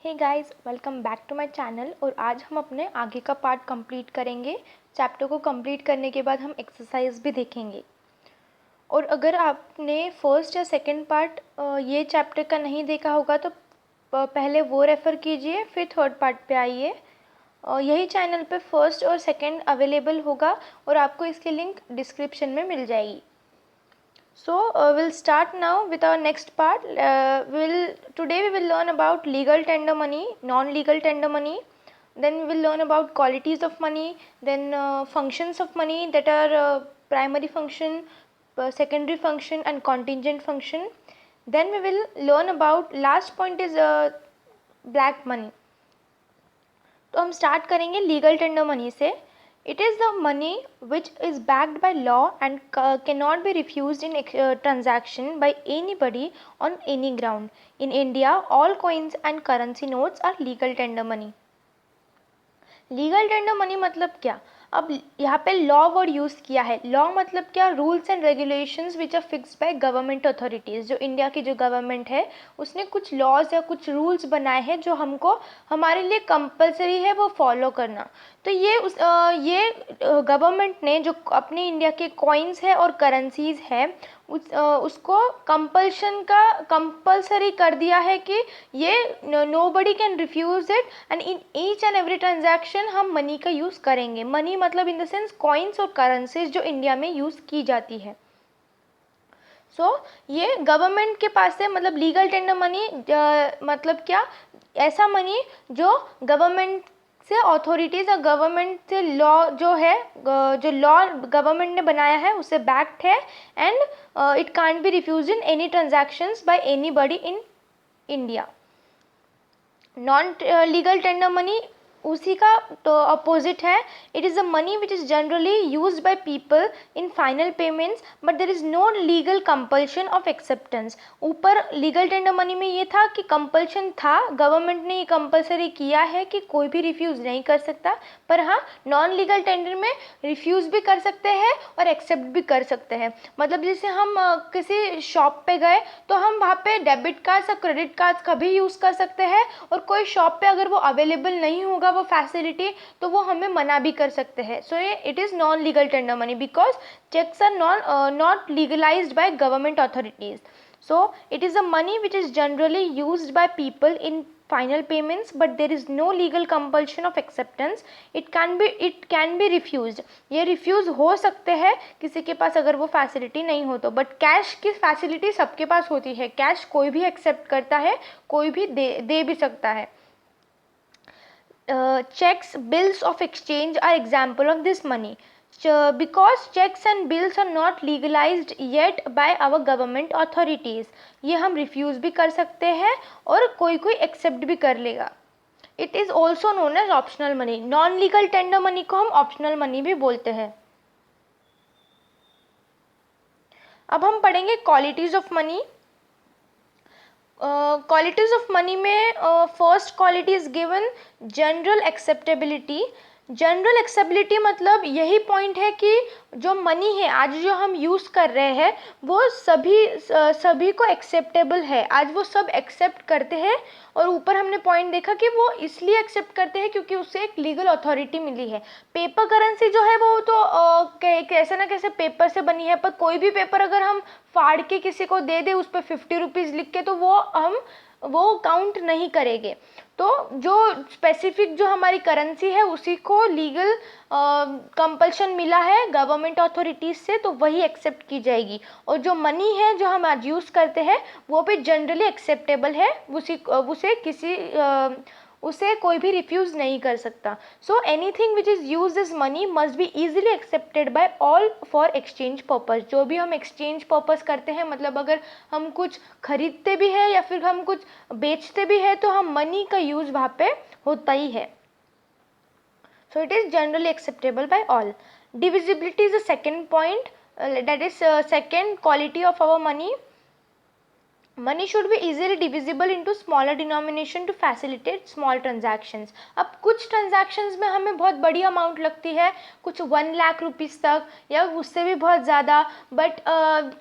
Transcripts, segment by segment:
Hey guys, welcome back to my channel. और आज हम अपने आगे का पार्ट कंप्लीट करेंगे। चैप्टर को कंप्लीट करने के बाद हम एक्सरसाइज भी देखेंगे। और अगर आपने फर्स्ट या सेकंड पार्ट ये चैप्टर का नहीं देखा होगा तो पहले वो रेफ़र कीजिए, फिर थर्ड पार्ट पे आइए। यही चैनल पे फर्स्ट और सेकंड अवेलेबल होगा और आपको इसकी लिंक डिस्क्रिप्शन में मिल जाएगी। So we'll start now with our next part. Today we will learn about legal tender money, non-legal tender money. Then we will learn about qualities of money, then functions of money that are primary function, secondary function and contingent function. Then we will learn about last point is black money. तो हम start करेंगे legal tender money से। It is the money which is backed by law and cannot be refused in transaction by anybody on any ground. In India, all coins and currency notes are legal tender money. Legal tender money मतलब क्या? अब यहाँ पे law word use किया है। Law मतलब क्या? Rules and regulations which are fixed by government authorities. जो इंडिया की जो गवर्नमेंट है उसने कुछ लॉज या कुछ रूल्स बनाए हैं जो हमको हमारे लिए कंपलसरी है वो फॉलो करना। तो ये गवर्नमेंट ने जो अपनी इंडिया के कॉइन्स है और करेंसीज है उसको कंपलसरी कर दिया है कि ये nobody can refuse it and in each and every transaction हम मनी का यूज़ करेंगे। मनी मतलब इन द सेंस कॉइन्स और करेंसीज जो इंडिया में यूज़ की जाती है। ये गवर्नमेंट के पास से मतलब लीगल टेंडर मनी मतलब क्या? ऐसा मनी जो गवर्नमेंट से अथॉरिटीज़ और गवर्नमेंट से लॉ जो है जो लॉ गवर्नमेंट ने बनाया है उससे बैक्ड है and it can't be refuse in any transactions by anybody in India. Non legal tender money उसी का तो अपोजिट है। It is a money which is generally used by people in final payments but there is no legal compulsion of acceptance. ऊपर legal tender money में ये था कि compulsion था, गवर्नमेंट ने ये कंपलसरी किया है कि कोई भी रिफ्यूज़ नहीं कर सकता, पर हाँ नॉन लीगल टेंडर में रिफ्यूज़ भी कर सकते हैं और एक्सेप्ट भी कर सकते हैं। मतलब जैसे हम किसी शॉप पे गए तो हम वहाँ पे डेबिट कार्ड्स या क्रेडिट कार्ड्स का भी यूज़ कर सकते हैं और कोई शॉप पे अगर वो अवेलेबल नहीं होगा वो फैसिलिटी तो वो हमें मना भी कर सकते हैं। सो ये it is non legal tender money because cheques are not legalized by government authorities. So it is a money which is generally used by people in final payments but there is no legal compulsion of acceptance. It can be refused. ये refuse हो सकते हैं किसी के पास अगर वो facility नहीं हो तो, बट कैश की फैसिलिटी सबके पास होती है। कैश कोई भी एक्सेप्ट करता है, कोई भी दे भी सकता है। Checks, bills of exchange are example of this money. Because checks and bills are not legalized yet by our government authorities. ये हम refuse भी कर सकते हैं और कोई accept भी कर लेगा। It is also known as optional money. Non-legal tender money को हम optional money भी बोलते हैं। अब हम पढ़ेंगे qualities of money. Qualities of money में first quality is given general acceptability. General acceptability मतलब यही पॉइंट है कि जो मनी है आज जो हम यूज़ कर रहे हैं वो सभी को एक्सेप्टेबल है। आज वो सब एक्सेप्ट करते हैं और ऊपर हमने पॉइंट देखा कि वो इसलिए एक्सेप्ट करते हैं क्योंकि उससे एक लीगल अथॉरिटी मिली है। पेपर करेंसी जो है वो तो कैसे ना कैसे पेपर से बनी है, पर कोई भी पेपर अगर हम फाड़ के किसी को दे दे उस पर 50 रुपीज़ लिख के तो वो काउंट नहीं करेंगे। तो जो स्पेसिफिक जो हमारी करेंसी है उसी को लीगल कंपल्शन मिला है गवर्नमेंट अथॉरिटीज़ से तो वही एक्सेप्ट की जाएगी। और जो मनी है जो हम आज यूज़ करते हैं वो भी जनरली एक्सेप्टेबल है, उसे कोई भी रिफ्यूज़ नहीं कर सकता। So anything which is use is money must be easily accepted by all for exchange purpose. जो भी हम एक्सचेंज पर्पज़ करते हैं मतलब अगर हम कुछ खरीदते भी हैं या फिर हम कुछ बेचते भी हैं तो हम मनी का यूज़ वहाँ पे होता ही है। So it is generally acceptable by all. Divisibility is the second point, that is second quality of our money. Money should be easily divisible into smaller denomination to facilitate small transactions. अब कुछ transactions में हमें बहुत बड़ी amount लगती है, कुछ 1 lakh rupees तक या उससे भी बहुत ज़्यादा, बट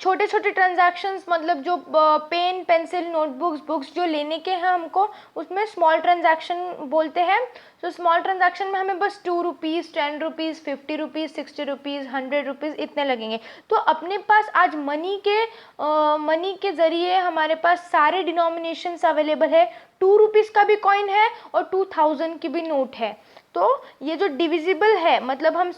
छोटे छोटे ट्रांजैक्शंस मतलब जो पेन पेंसिल नोटबुक्स बुक्स जो लेने के हैं हमको, उसमें स्मॉल ट्रांजैक्शन बोलते हैं। तो स्मॉल ट्रांजैक्शन में हमें बस 2 rupees 10 rupees 50 rupees 60 rupees 100 rupees इतने लगेंगे। तो अपने पास आज मनी के ज़रिए हमारे पास सारे डिनोमिनेशंस अवेलेबल है। 2 रुपीज़ का भी कॉइन है और 2000 की भी नोट है। तो ये जो डिविजिबल है, मतलब हम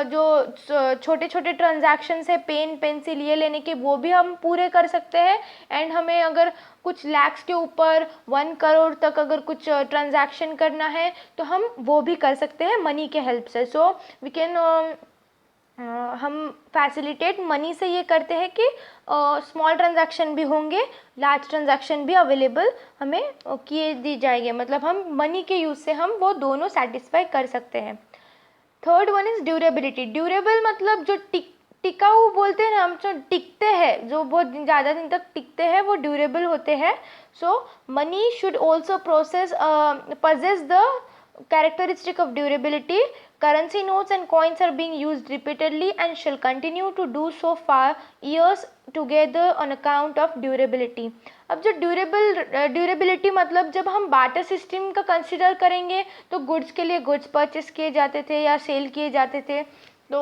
जो छोटे छोटे ट्रांजैक्शंस है पेन पेंसिल ये लेने के, वो भी हम पूरे कर सकते हैं। एंड हमें अगर कुछ लैक्स के ऊपर 1 करोड़ तक अगर कुछ ट्रांजैक्शन करना है तो हम वो भी कर सकते हैं मनी के हेल्प से। सो वी कैन हम फैसिलिटेट मनी से ये करते हैं कि स्मॉल ट्रांजैक्शन भी होंगे, लार्ज ट्रांजैक्शन भी अवेलेबल हमें किए दी जाएंगे, मतलब हम मनी के यूज़ से हम वो दोनों सेटिस्फाई कर सकते हैं। Third one is durability. Durable मतलब जो टिकाऊ बोलते हैं ना हम, जो टिकते हैं, जो बहुत ज़्यादा दिन तक टिकते हैं, वो ड्यूरेबल होते हैं। So money should also possess the characteristic of durability. Currency notes and coins are being used repeatedly and shall continue to do so for years together on account of durability. अब जो durability मतलब जब हम barter system का consider करेंगे तो goods के लिए गुड्स परचेस किए जाते थे या सेल किए जाते थे। तो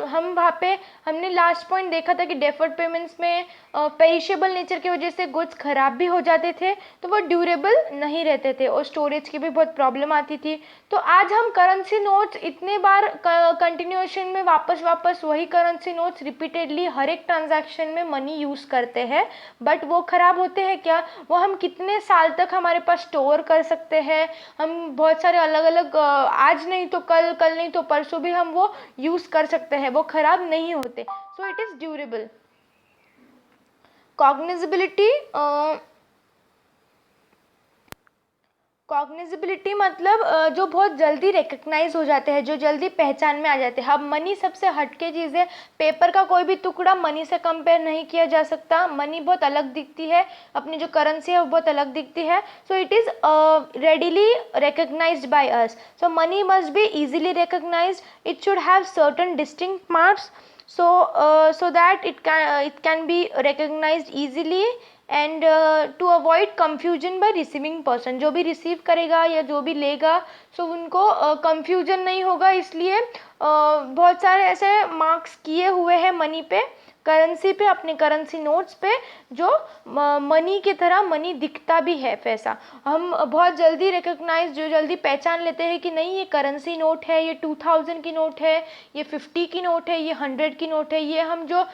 हम वहाँ पे हमने लास्ट पॉइंट देखा था कि डेफर्ड पेमेंट्स में पेरिशेबल नेचर की वजह से गुड्स ख़राब भी हो जाते थे, तो वो ड्यूरेबल नहीं रहते थे और स्टोरेज की भी बहुत प्रॉब्लम आती थी। तो आज हम करेंसी नोट्स इतने बार कंटिन्यूएशन में वापस वही करेंसी नोट्स रिपीटेडली हर एक ट्रांजैक्शन में मनी यूज़ करते हैं, बट वो ख़राब होते हैं क्या? वो हम कितने साल तक हमारे पास स्टोर कर सकते हैं। हम बहुत सारे अलग अलग आज नहीं तो कल, कल नहीं तो परसों भी हम वो यूज़ कर सकते हैं, वो ख़राब नहीं होते। So it is durable. Cognizability मतलब जो बहुत जल्दी रिकग्नाइज हो जाते हैं, जो जल्दी पहचान में आ जाते हैं। अब मनी सबसे हटके चीज़ है, पेपर का कोई भी टुकड़ा मनी से कंपेयर नहीं किया जा सकता। मनी बहुत अलग दिखती है, अपनी जो करेंसी है वो बहुत अलग दिखती है। So it is readily recognized by us. So money must be easily recognized. It should have certain distinct marks so that it can be recognized easily and to avoid confusion by receiving person. जो भी receive करेगा या जो भी लेगा, सो उनको confusion नहीं होगा। इसलिए बहुत सारे ऐसे मार्क्स किए हुए हैं मनी पे, करेंसी पे, अपने करेंसी नोट्स पे, जो मनी की तरह मनी दिखता भी है वैसा। हम बहुत जल्दी रिकग्नाइज, जो जल्दी पहचान लेते हैं कि नहीं ये करेंसी नोट है, ये 2000 की नोट है, ये 50 की नोट है, ये 100 की नोट है। ये हम जो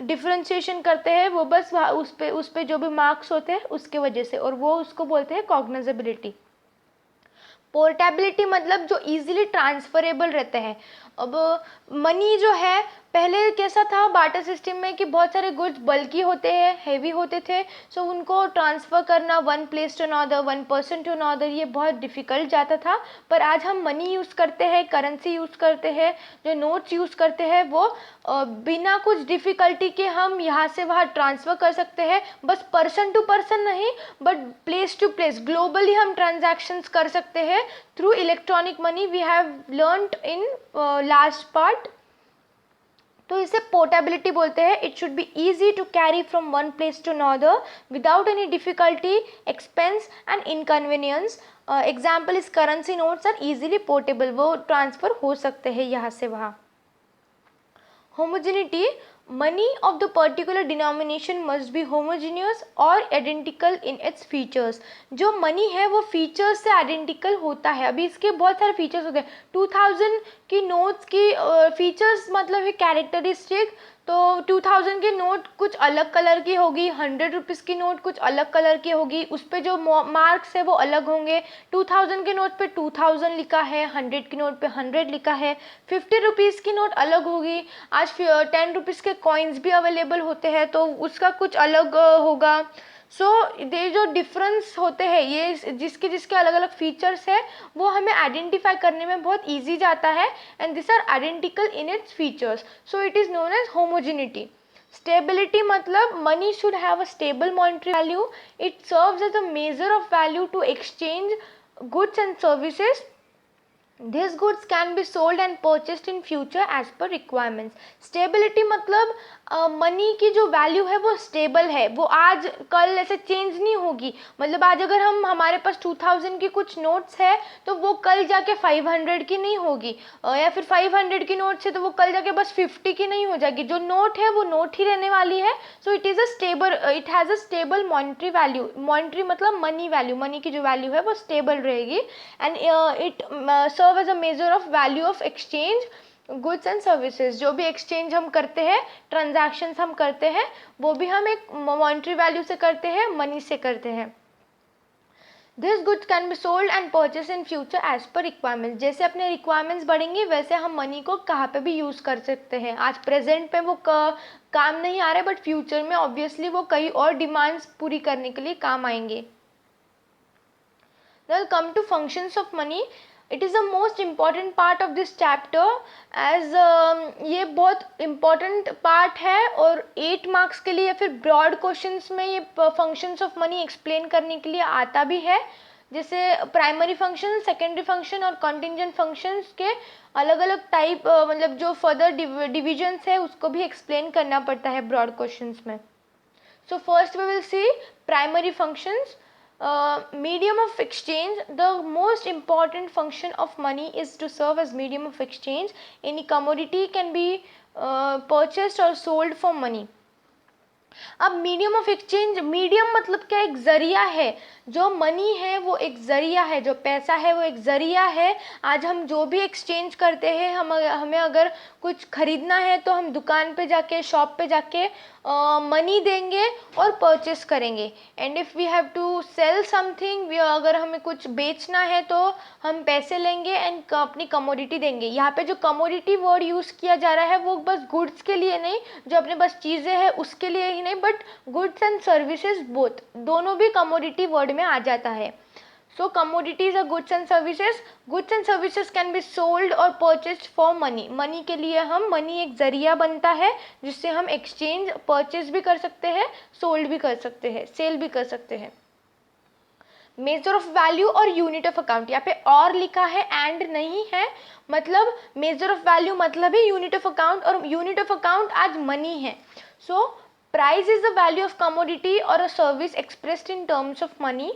डिफ्रेंशिएशन करते हैं वो बस उस पे जो भी मार्क्स होते हैं उसके वजह से, और वो उसको बोलते हैं कॉग्निजिबिलिटी। पोर्टेबिलिटी मतलब जो इजीली ट्रांसफरेबल रहते हैं। अब मनी जो है, पहले कैसा था बाटर सिस्टम में कि बहुत सारे गुड्स बल्की होते हैं, हेवी होते थे, सो उनको ट्रांसफ़र करना one place to another, one person to another, ये बहुत डिफ़िकल्ट जाता था। पर आज हम मनी यूज़ करते हैं, करेंसी यूज़ करते हैं, जो नोट्स यूज़ करते हैं, वो बिना कुछ डिफ़िकल्टी के हम यहाँ से वहाँ ट्रांसफ़र कर सकते हैं। बस पर्सन टू पर्सन नहीं, but place to place, globally हम ट्रांजैक्शंस कर सकते हैं through electronic money. We have learned in last part. तो इसे पोर्टेबिलिटी बोलते हैं। It should be easy to carry from one place to another without any difficulty, expense and inconvenience. Example is currency notes are easily portable, वो transfer हो सकते हैं यहाँ से वहाँ। Homogeneity, money of the particular denomination must be homogeneous or identical in its features। जो money है वो फीचर्स से आइडेंटिकल होता है। अभी इसके बहुत सारे फीचर्स होते हैं। 2000 की नोट्स की फीचर्स मतलब है कैरेक्टरिस्टिक। तो 2000 की नोट कुछ अलग कलर की होगी, 100 रुपीज़ की नोट कुछ अलग कलर की होगी, उस पर जो मार्क्स है वो अलग होंगे। 2000 के नोट पे 2000 लिखा है, 100 की नोट पे 100 लिखा है, 50 रुपीज़ की नोट अलग होगी। आज 10 रुपीज़ के कॉइन्स भी अवेलेबल होते हैं तो उसका कुछ अलग होगा। सो ये जो डिफरेंस होते हैं, ये जिसके जिसके अलग अलग फीचर्स है, वो हमें आइडेंटिफाई करने में बहुत ईजी जाता है। And this are identical in its features, so it is known as homogeneity. Stability मतलब money should have a stable monetary value. It serves as a measure of value to exchange goods and services. These goods can be sold and purchased in future as per requirements. Stability मतलब money की जो value है वो stable है, वो आज कल ऐसे चेंज नहीं होगी. मतलब आज अगर हमारे पास 2000 की कुछ नोट्स है तो वो कल जाके 500 की नहीं होगी, या फिर 500 की नोट्स है तो वो कल जाके बस 50 की नहीं हो जाएगी. जो नोट है वो नोट ही रहने वाली है. So it is a stable, it has a stable monetary value. Monetary मतलब मनी वैल्यू, मनी की जो वैल्यू है वो स्टेबल रहेगी. And it serve as a measure of value of exchange goods and services. जो भी एक्सचेंज हम करते हैं, ट्रांजैक्शंस हम करते हैं, वो भी हम एक मॉनिटरी वैल्यू से करते हैं, मनी से करते हैं. This goods can be sold and purchase in future as per requirements. जैसे अपने रिक्वायरमेंट्स बढ़ेंगी वैसे हम मनी को कहाँ पे भी यूज़ कर सकते हैं. आज प्रेजेंट पे वो काम नहीं आ रहा है, बट फ्यूचर में ऑब्वियसली वो कई और डिमांड्स पूरी करने के लिए काम आएंगे. Then come to functions of money. It is the most important part of this chapter as ये बहुत important part है और 8 marks के लिए या फिर broad questions में ये functions of money explain करने के लिए आता भी है. जैसे प्राइमरी फंक्शन, सेकेंडरी फंक्शन और कंटिंजेंट फंक्शंस के अलग अलग टाइप, मतलब जो फर्दर डिविजन्स है उसको भी एक्सप्लेन करना पड़ता है ब्रॉड क्वेश्चंस में. So first we will see primary functions. Medium of exchange. The most important function of money is to serve as medium of exchange. Any commodity can be purchased or sold for money. अब medium of exchange, medium मतलब क्या, एक जरिया है. जो money है वो एक जरिया है, जो पैसा है वो एक जरिया है. आज हम जो भी एक्सचेंज करते हैं, हमें अगर कुछ खरीदना है तो हम दुकान पे जाके, शॉप पे जाके मनी देंगे और परचेस करेंगे. And if we have to sell something, अगर हमें कुछ बेचना है तो हम पैसे लेंगे एंड अपनी कमोडिटी देंगे. यहाँ पे जो कमोडिटी वर्ड यूज़ किया जा रहा है वो बस गुड्स के लिए नहीं, जो अपने पास चीज़ें हैं उसके लिए ही नहीं, but goods and services both, दोनों भी कमोडिटी वर्ड में आ जाता है. So commodities are goods and services. Goods and services can be sold or purchased for money. Money के लिए हम, मनी एक जरिया बनता है जिससे हम एक्सचेंज, परचेज भी कर सकते हैं, सोल्ड भी कर सकते हैं, सेल भी कर सकते हैं. मेजर ऑफ वैल्यू और यूनिट ऑफ अकाउंट. यहाँ पे और लिखा है, एंड नहीं है. मतलब मेजर ऑफ वैल्यू मतलब ही यूनिट ऑफ अकाउंट, और यूनिट ऑफ अकाउंट आज मनी है. सो price is the value of commodity or a service expressed in terms of money.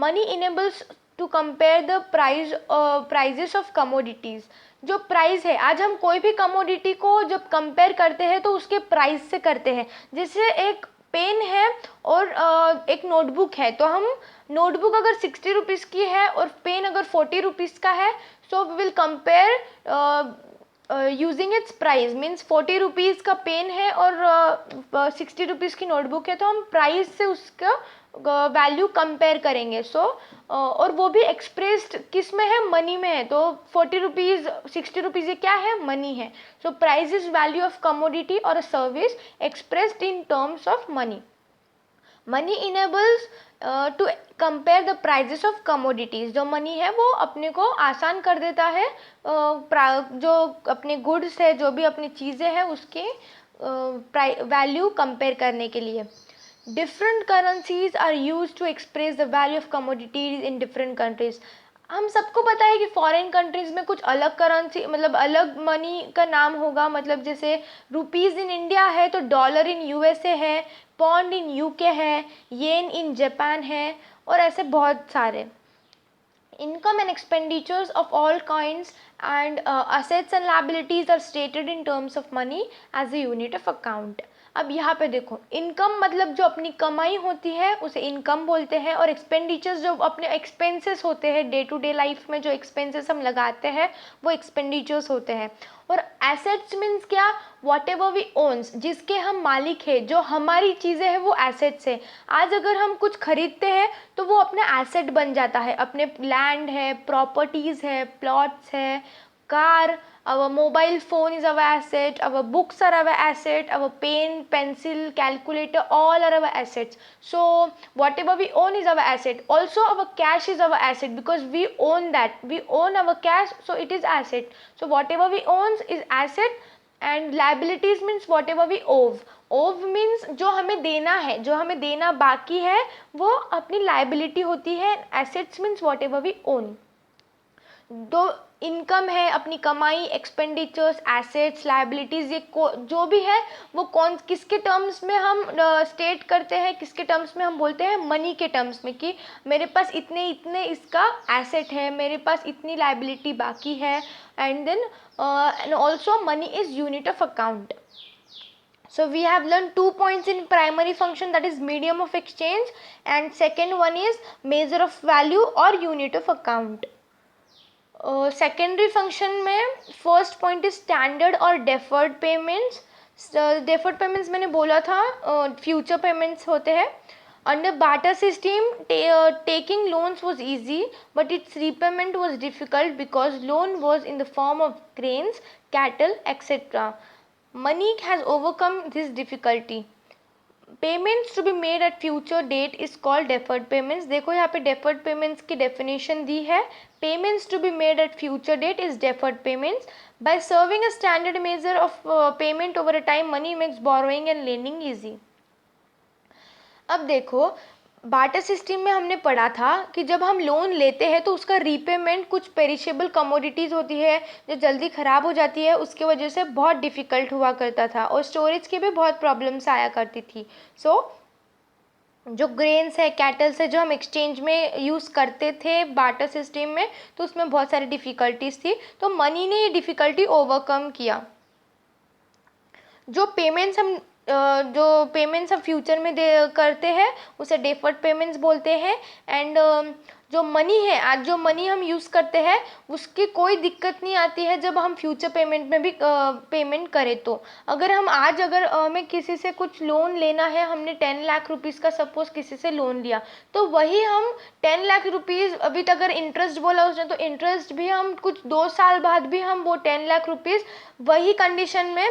Money enables to compare the prices of commodities. जो price है, आज हम कोई भी कमोडिटी को जब कंपेयर करते हैं तो उसके प्राइस से करते हैं. जैसे एक पेन है और एक नोटबुक है, तो हम नोटबुक अगर 60 रुपीज़ की है और पेन अगर 40 रुपीज़ का है, so we will compare using its price. Means 40 rupees का पेन है और 60 रुपीज़ की नोटबुक है, तो हम प्राइस से उसका वैल्यू कंपेयर करेंगे. सो और वो भी एक्सप्रेस्ड किस में है, मनी में है. तो 40 रुपीज़, 60 रुपीज़ ये क्या है, मनी है. So price is value of commodity और a service expressed in terms of money. Money enables to compare the prices of commodities. जो मनी है वो अपने को आसान कर देता है जो अपने गुड्स है, जो भी अपनी चीज़ें हैं उसके वैल्यू कंपेयर करने के लिए. Different currencies are use to express the value of commodities in different countries. हम सबको पता है कि फॉरेन कंट्रीज में कुछ अलग करेंसी, मतलब अलग मनी का नाम होगा. मतलब जैसे रुपीज़ इन इंडिया है तो डॉलर इन यूएसए है, पॉन्ड इन यूके है, येन इन जापान है, और ऐसे बहुत सारे. Income and expenditures of all kinds and assets and liabilities are stated in terms of money as a unit of account. अब यहाँ पे देखो, इनकम मतलब जो अपनी कमाई होती है उसे इनकम बोलते हैं, और एक्सपेंडिचर्स जो अपने एक्सपेंसेस होते हैं, डे टू डे लाइफ में जो एक्सपेंसेस हम लगाते हैं वो एक्सपेंडिचर्स होते हैं. और एसेट्स मीन्स क्या, वॉट एवर वी ओन्स, जिसके हम मालिक है, जो हमारी चीज़ें हैं वो एसेट्स है. आज अगर हम कुछ खरीदते हैं तो वो अपना एसेट बन जाता है. अपने लैंड है, प्रॉपर्टीज़ है, प्लॉट्स है, car, our mobile phone is our asset, our books are our asset, our pen, pencil, calculator, all are our assets. So whatever we own is our asset. Also our cash is our asset because we own that, we own our cash, so it is asset. So whatever we own is asset and liabilities means whatever we owe means जो हमें देना है, जो हमें देना बाकी है वो अपनी लाइबिलिटी होती है. Assets means whatever we own. दो इनकम है, अपनी कमाई, एक्सपेंडिचर्स, एसेट्स, लाइबिलिटीज, ये जो भी है वो कौन किसके टर्म्स में हम स्टेट करते हैं, किसके टर्म्स में हम बोलते हैं, मनी के टर्म्स में, कि मेरे पास इतने इतने इसका एसेट है, मेरे पास इतनी लाइबिलिटी बाकी है. And then and also money is unit of account. So we have learned 2 points in primary function, that is medium of exchange, and second one is measure of value or unit of account. Secondary function में first point is standard और deferred payments. Deferred payments मैंने बोला था future payments होते हैं. Under barter system taking loans was easy but its repayment was difficult because loan was in the form of grains, cattle, etc. Money has overcome this difficulty. Payments to be made at future date is called deferred payments. देखो यहाँ पे deferred payments की definition दी है. Payments to be made at future date is deferred payments. By serving a standard measure of payment over a time money makes borrowing and lending easy. अब देखो barter system में हमने पढ़ा था कि जब हम लोन लेते हैं तो उसका रीपेमेंट कुछ पेरिशेबल कमोडिटीज़ होती है जो जल्दी ख़राब हो जाती है, उसके वजह से बहुत डिफ़िकल्ट हुआ करता था और स्टोरेज की भी बहुत प्रॉब्लम्स आया करती थी. जो ग्रेन्स है, कैटल्स है, जो हम एक्सचेंज में यूज़ करते थे बार्टर सिस्टम में, तो उसमें बहुत सारी डिफ़िकल्टीज़ थी. तो मनी ने ये डिफ़िकल्टी ओवरकम किया. जो पेमेंट्स हम फ्यूचर में करते हैं उसे डेफर्ड पेमेंट्स बोलते हैं. एंड जो मनी है, आज जो मनी हम यूज़ करते हैं उसकी कोई दिक्कत नहीं आती है जब हम फ्यूचर पेमेंट में भी पेमेंट करें. तो अगर हमें किसी से कुछ लोन लेना है, हमने 10 लाख रुपीज़ का सपोज किसी से लोन लिया, तो वही हम 10 लाख रुपीज़, अभी तक अगर इंटरेस्ट बोला उसने तो इंटरेस्ट भी हम कुछ 2 साल बाद भी हम वो 10 लाख रुपीज़ वही कंडीशन में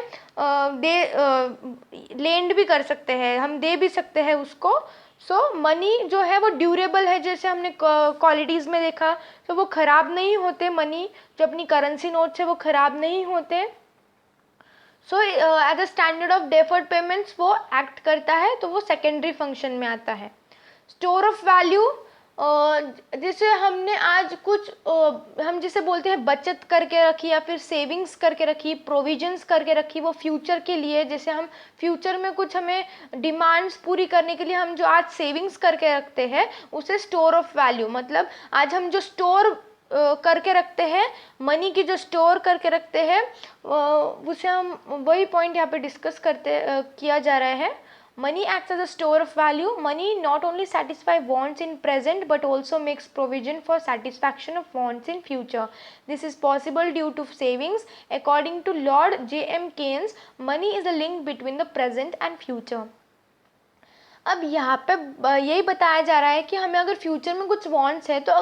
लेंड भी कर सकते हैं, हम दे भी सकते हैं उसको. मनी जो है वो ड्यूरेबल है, जैसे हमने क्वालिटीज़ में देखा, तो वो ख़राब नहीं होते. मनी जो अपनी करेंसी नोट्स है वो ख़राब नहीं होते. As a standard of deferred payments वो एक्ट करता है, तो वो सेकेंडरी फंक्शन में आता है. स्टोर ऑफ वैल्यू, जैसे हमने आज कुछ हम जिसे बोलते हैं बचत करके रखी या फिर सेविंग्स करके रखी, प्रोविजंस करके रखी, वो फ्यूचर के लिए. जैसे हम फ्यूचर में कुछ हमें डिमांड्स पूरी करने के लिए हम जो आज सेविंग्स करके रखते हैं उसे स्टोर ऑफ वैल्यू, मतलब आज हम जो स्टोर करके रखते हैं, मनी की जो स्टोर करके रखते हैं उसे हम, वही पॉइंट यहाँ पे डिस्कस किया जा रहा है. Money acts as a store of value. Money not only satisfies wants in present but also makes provision for satisfaction of wants in future. This is possible due to savings. According to Lord J.M. Keynes, money is a link between the present and future. अब यहाँ पे यही बताया जा रहा है कि हमें अगर फ्यूचर में कुछ वॉन्ट्स है, तो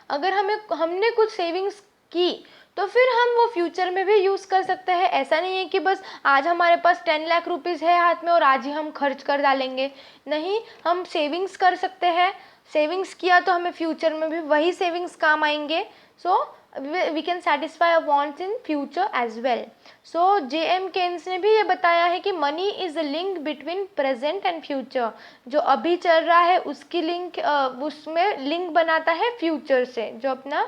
अगर हमने कुछ सेविंग्स की तो फिर हम वो फ्यूचर में भी यूज़ कर सकते हैं. ऐसा नहीं है कि बस आज हमारे पास 10 लाख रुपीज़ है हाथ में और आज ही हम खर्च कर डालेंगे. नहीं, हम सेविंग्स कर सकते हैं. सेविंग्स किया तो हमें फ्यूचर में भी वही सेविंग्स काम आएंगे. we can satisfy our wants in future as well. J.M. Keynes ने भी ये बताया है कि money is a link between present and future. जो अभी चल रहा है उसकी लिंक, उसमें लिंक बनाता है फ्यूचर से, जो अपना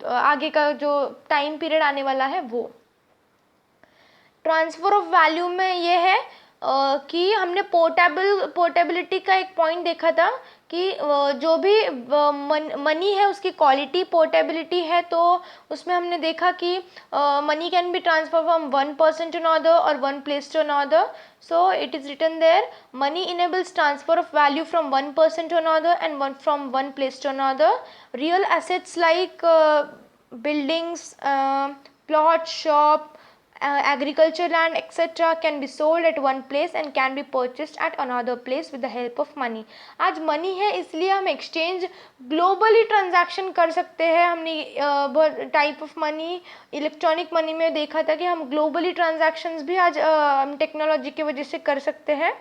आगे का जो टाइम पीरियड आने वाला है वो. ट्रांसफ़र ऑफ वैल्यू में ये है कि हमने पोर्टेबिलिटी का एक पॉइंट देखा था कि जो भी मनी है उसकी क्वालिटी पोर्टेबिलिटी है. तो उसमें हमने देखा कि money can be transfer from one person to another और one place to another. So it is written there, money enables transfer of value from one person to another and from one place to another. Real assets like buildings, plot, shop, agriculture land, etc. can be sold at one place and can be purchased at another place with the help of money. आज money है इसलिए हम exchange globally transaction कर सकते हैं. हमने type of money, electronic money में देखा था कि हम ग्लोबली ट्रांजैक्शंस भी आज टेक्नोलॉजी की वजह से कर सकते हैं.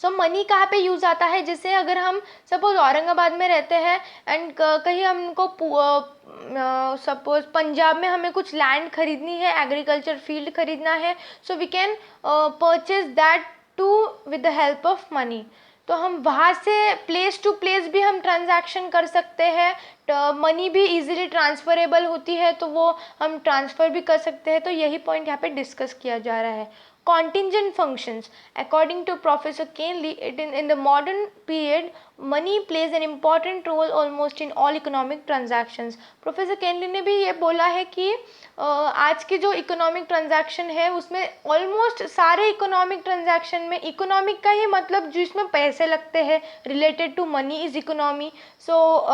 सो मनी कहाँ पे यूज़ आता है, जैसे अगर हम सपोज औरंगाबाद में रहते हैं एंड कहीं हमको सपोज पंजाब में हमें कुछ लैंड खरीदनी है, एग्रीकल्चर फील्ड खरीदना है, so we can purchase that too with the help of money. तो हम वहाँ से प्लेस टू प्लेस भी हम ट्रांजैक्शन कर सकते हैं, मनी भी इजीली ट्रांसफरेबल होती है तो वो हम ट्रांसफ़र भी कर सकते हैं। तो यही पॉइंट यहाँ पे डिस्कस किया जा रहा है। Contingent functions. According to Professor Canley, in the modern period, money plays an important role almost in all economic transactions. Professor Kinley ने भी ये बोला है कि आज के जो इकोनॉमिक ट्रांजैक्शन है उसमें ऑलमोस्ट सारे इकोनॉमिक ट्रांजैक्शन में, इकोनॉमिक का ही मतलब जिसमें पैसे लगते हैं, related to money is economy. So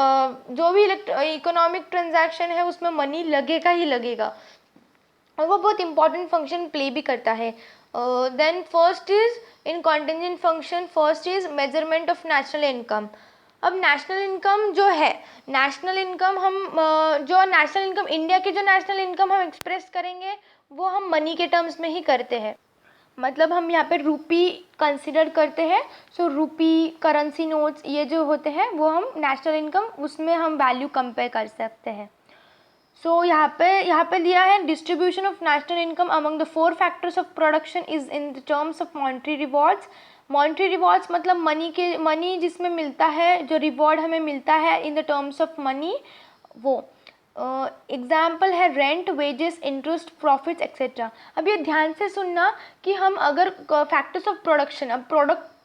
जो भी इकोनॉमिक ट्रांजैक्शन है उसमें मनी लगेगा ही लगेगा, और वो बहुत इंपॉर्टेंट फंक्शन प्ले भी करता है। Then first is in contingent function, first is measurement of national income. अब नेशनल इनकम जो है, नेशनल इनकम हम जो नेशनल इनकम, इंडिया की जो नेशनल इनकम हम एक्सप्रेस करेंगे वो हम मनी के टर्म्स में ही करते हैं। मतलब हम यहाँ पे रुपी कंसिडर करते हैं। सो रुपी, करेंसी नोट्स, ये जो होते हैं वो हम नेशनल इनकम, उसमें हम वैल्यू कंपेयर कर सकते हैं। सो यहाँ पे दिया है distribution of national income among the 4 factors of production is in the terms of monetary rewards. Monetary rewards मतलब मनी जिसमें मिलता है, जो रिवॉर्ड हमें मिलता है इन द टर्म्स ऑफ मनी, वो एग्जाम्पल है rent, wages, interest, profits etcetera. अब ये ध्यान से सुनना कि हम अगर फैक्टर्स ऑफ प्रोडक्शन, अब